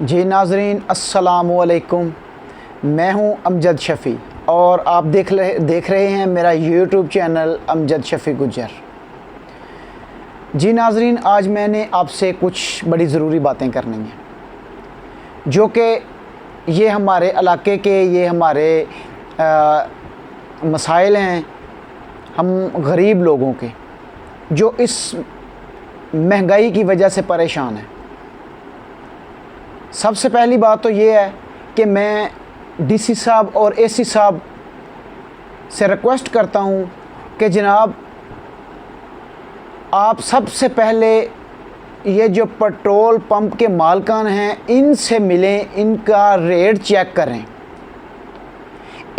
जी नाज़रीन अस्सलामुअलैकुम, मैं हूं अमजद शफ़ी और आप देख रहे हैं मेरा यूट्यूब चैनल अमजद शफ़ी गुज्जर। जी नाज़रीन, आज मैंने आपसे कुछ बड़ी ज़रूरी बातें करनी हैं जो कि ये हमारे इलाके के ये हमारे मसाइल हैं, हम गरीब लोगों के जो इस महंगाई की वजह से परेशान हैं। सबसे पहली बात तो ये है कि मैं डीसी साहब और एसी साहब से रिक्वेस्ट करता हूँ कि जनाब आप सबसे पहले ये जो पेट्रोल पंप के मालकान हैं इनसे मिलें, इनका रेट चेक करें।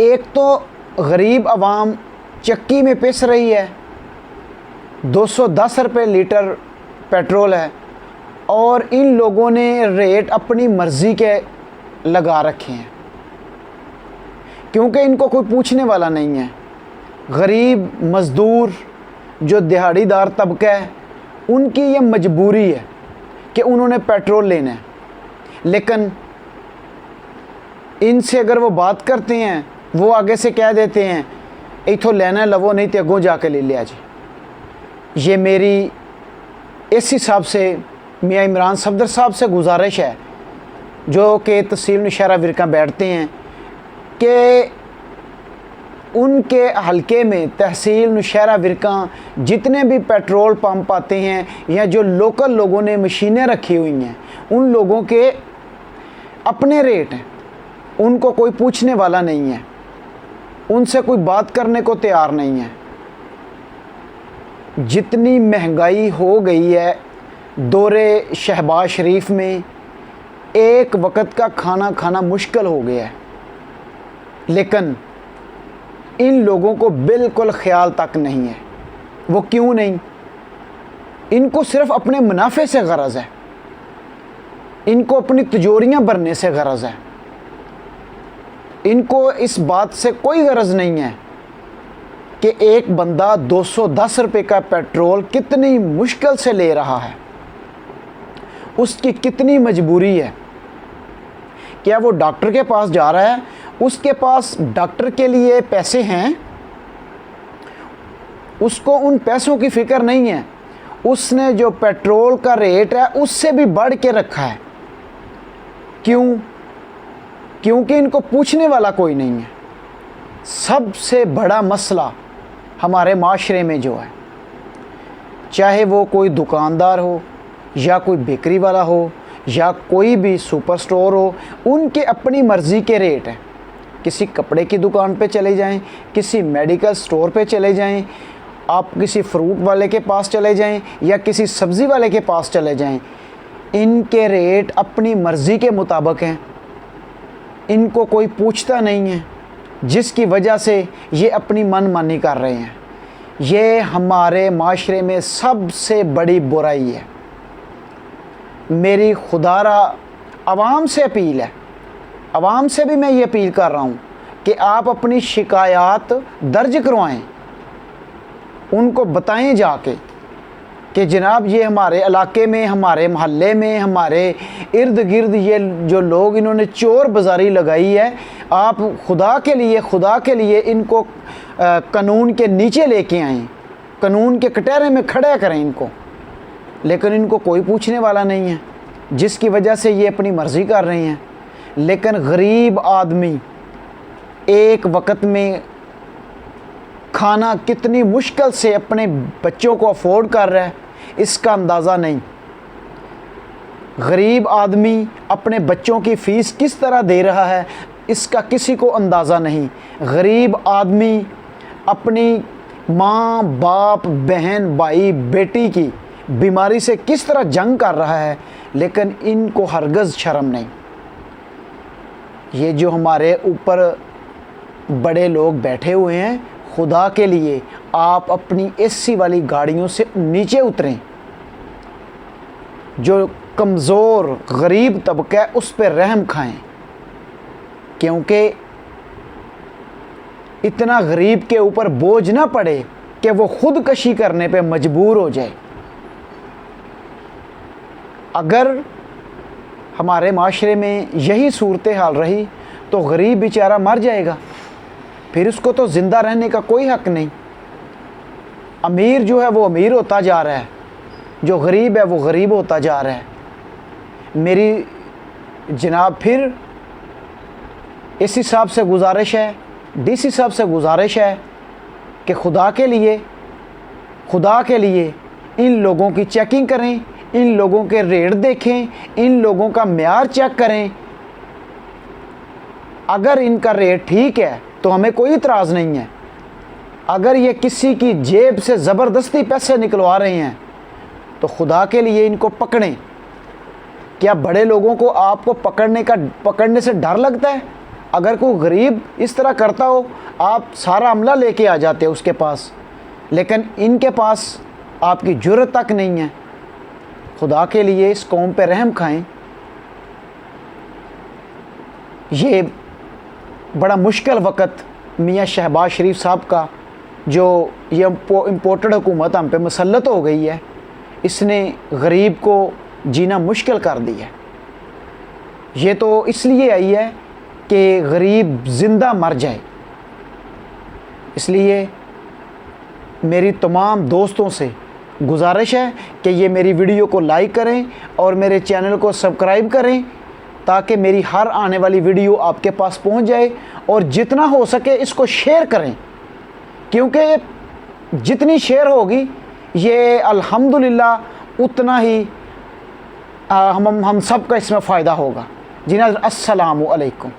एक तो गरीब आवाम चक्की में पिस रही है, 210 रुपये लीटर पेट्रोल है और इन लोगों ने रेट अपनी मर्ज़ी के लगा रखे हैं क्योंकि इनको कोई पूछने वाला नहीं है। गरीब मज़दूर जो दिहाड़ीदार तबका है उनकी ये मजबूरी है कि उन्होंने पेट्रोल लेना है, लेकिन इनसे अगर वो बात करते हैं वो आगे से कह देते हैं इथों लेना लवो नहीं तो अगों जाके ले लिया जी। ये मेरी एसी साहब से, मियाँ इमरान सफदर साहब से गुजारिश है जो कि तहसील नौशहरा विरका बैठते हैं कि उनके हलके में तहसील नौशहरा विरका जितने भी पेट्रोल पंप आते हैं या जो लोकल लोगों ने मशीनें रखी हुई हैं उन लोगों के अपने रेट हैं, उनको कोई पूछने वाला नहीं है, उनसे कोई बात करने को तैयार नहीं है। जितनी महंगाई हो गई है दौरे शहबाज शरीफ में, एक वक्त का खाना खाना मुश्किल हो गया है, लेकिन इन लोगों को बिल्कुल ख्याल तक नहीं है। वो क्यों नहीं? इनको सिर्फ अपने मुनाफे से गरज है, इनको अपनी तिजोरियां भरने से गरज है, इनको इस बात से कोई गरज नहीं है कि एक बंदा 210 रुपये का पेट्रोल कितनी मुश्किल से ले रहा है, उसकी कितनी मजबूरी है। क्या वो डॉक्टर के पास जा रहा है, उसके पास डॉक्टर के लिए पैसे हैं, उसको उन पैसों की फ़िक्र नहीं है, उसने जो पेट्रोल का रेट है उससे भी बढ़ के रखा है। क्यों? क्योंकि इनको पूछने वाला कोई नहीं है। सबसे बड़ा मसला हमारे माशरे में जो है, चाहे वो कोई दुकानदार हो या कोई बेकरी वाला हो या कोई भी सुपर स्टोर हो, उनके अपनी मर्ज़ी के रेट हैं। किसी कपड़े की दुकान पे चले जाएं, किसी मेडिकल स्टोर पे चले जाएं, आप किसी फ्रूट वाले के पास चले जाएं या किसी सब्ज़ी वाले के पास चले जाएं, इनके रेट अपनी मर्ज़ी के मुताबिक हैं, इनको कोई पूछता नहीं है, जिसकी वजह से ये अपनी मनमानी कर रहे हैं। ये हमारे माशरे में सबसे बड़ी बुराई है। मेरी खुदारा आवाम से अपील है, आवाम से भी मैं ये अपील कर रहा हूँ कि आप अपनी शिकायत दर्ज करवाएं, उनको बताएं जाके कि जनाब ये हमारे इलाके में, हमारे महल्ले में, हमारे इर्द गिर्द ये जो लोग इन्होंने चोर बाज़ारी लगाई है, आप खुदा के लिए इनको कानून के नीचे लेके आएँ, कानून के कटहरे में खड़ा करें इनको। लेकिन इनको कोई पूछने वाला नहीं है, जिसकी वजह से ये अपनी मर्ज़ी कर रहे हैं। लेकिन गरीब आदमी एक वक्त में खाना कितनी मुश्किल से अपने बच्चों को अफोर्ड कर रहा है, इसका अंदाज़ा नहीं। गरीब आदमी अपने बच्चों की फ़ीस किस तरह दे रहा है, इसका किसी को अंदाज़ा नहीं। गरीब आदमी अपनी माँ, बाप, बहन, भाई, बेटी की बीमारी से किस तरह जंग कर रहा है, लेकिन इनको हरगज़ शर्म नहीं। ये जो हमारे ऊपर बड़े लोग बैठे हुए हैं, खुदा के लिए आप अपनी एसी वाली गाड़ियों से नीचे उतरें। जो कमज़ोर गरीब तबका है उस पर रहम खाएं, क्योंकि इतना गरीब के ऊपर बोझ ना पड़े कि वो खुदकशी करने पे मजबूर हो जाए। अगर हमारे माशरे में यही सूरत हाल रही तो गरीब बेचारा मर जाएगा, फिर उसको तो ज़िंदा रहने का कोई हक़ नहीं। अमीर जो है वो अमीर होता जा रहा है, जो गरीब है वो गरीब होता जा रहा है। मेरी जनाब फिर इस हिसाब से गुजारिश है, डीसी साहब से गुजारिश है कि खुदा के लिए इन लोगों की चेकिंग करें, इन लोगों के रेट देखें, इन लोगों का म्यार चेक करें। अगर इनका रेट ठीक है तो हमें कोई इतराज़ नहीं है। अगर ये किसी की जेब से ज़बरदस्ती पैसे निकलवा रहे हैं तो खुदा के लिए इनको पकड़ें। क्या बड़े लोगों को आपको पकड़ने से डर लगता है? अगर कोई गरीब इस तरह करता हो आप सारा अमला लेके आ जाते हो उसके पास, लेकिन इनके पास आपकी जुर्रत तक नहीं है। खुदा के लिए इस कौम पे रहम खाएं। ये बड़ा मुश्किल वक़्त मियाँ शहबाज शरीफ साहब का, जो ये इम्पोर्टेड हुकूमत हम पे मुसल्लत हो गई है, इसने गरीब को जीना मुश्किल कर दिया। ये तो इसलिए आई है कि गरीब ज़िंदा मर जाए। इसलिए मेरी तमाम दोस्तों से गुजारिश है कि ये मेरी वीडियो को लाइक करें और मेरे चैनल को सब्सक्राइब करें ताकि मेरी हर आने वाली वीडियो आपके पास पहुंच जाए, और जितना हो सके इसको शेयर करें, क्योंकि जितनी शेयर होगी ये अल्हम्दुलिल्लाह उतना ही हम सब का इसमें फ़ायदा होगा। जी ना, अस्सलामु अलैकुम।